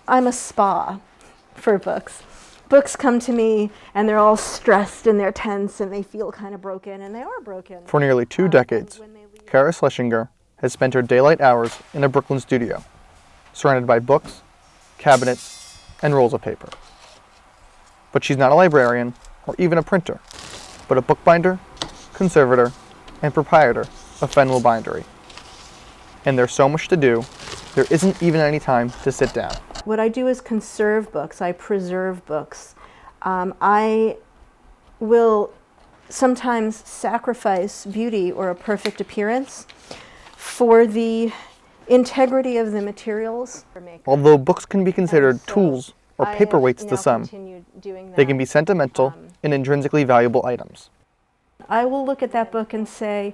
I'm a spa for books. Books come to me and they're all stressed and they're tense and they feel kind of broken, and they are broken. For nearly 2 decades, Cara Schlesinger has spent her daylight hours in a Brooklyn studio, surrounded by books, cabinets, and rolls of paper. But she's not a librarian or even a printer, but a bookbinder, conservator, and proprietor of Fenwell Bindery. And there's so much to do, there isn't even any time to sit down. What I do is conserve books. I preserve books. I will sometimes sacrifice beauty or a perfect appearance for the integrity of the materials. Although books can be considered tools or paperweights to some, they can be sentimental and intrinsically valuable items. I will look at that book and say,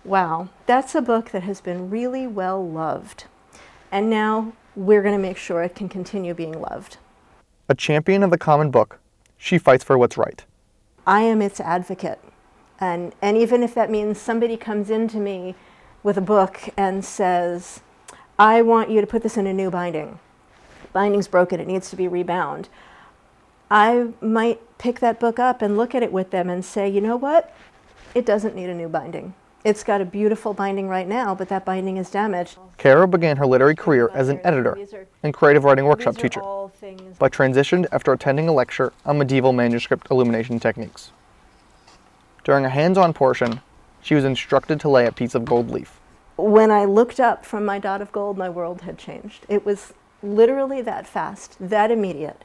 wow, that's a book that has been really well loved. And now we're going to make sure it can continue being loved. A champion of the common book, she fights for what's right. I am its advocate. And even if that means somebody comes into me with a book and says, I want you to put this in a new binding. Binding's broken, it needs to be rebound. I might pick that book up and look at it with them and say, you know what? It doesn't need a new binding. It's got a beautiful binding right now, but that binding is damaged. Cara began her literary career as an editor and creative writing workshop teacher, but transitioned after attending a lecture on medieval manuscript illumination techniques. During a hands-on portion, she was instructed to lay a piece of gold leaf. When I looked up from my dot of gold, my world had changed. It was literally that fast, that immediate.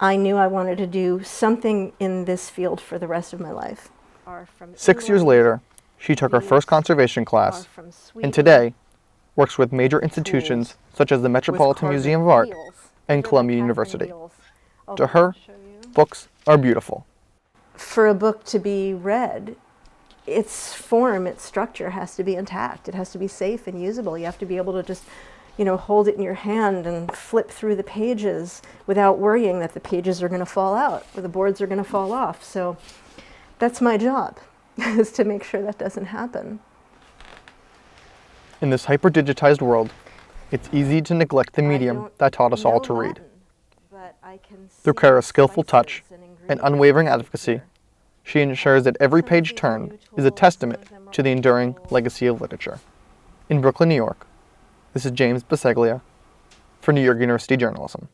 I knew I wanted to do something in this field for the rest of my life. 6 years later, she took her first conservation class, and today works with major institutions such as the Metropolitan Museum of Art and Columbia University. To her, books are beautiful. For a book to be read, its form, its structure has to be intact. It has to be safe and usable. You have to be able to just, hold it in your hand and flip through the pages without worrying that the pages are going to fall out or the boards are going to fall off. So that's my job, is to make sure that doesn't happen. In this hyper-digitized world, it's easy to neglect the medium that taught us all to read. Through Cara's skillful touch and unwavering advocacy, she ensures that every page turned is a testament to the enduring legacy of literature. In Brooklyn, New York, this is James Biseglia for New York University Journalism.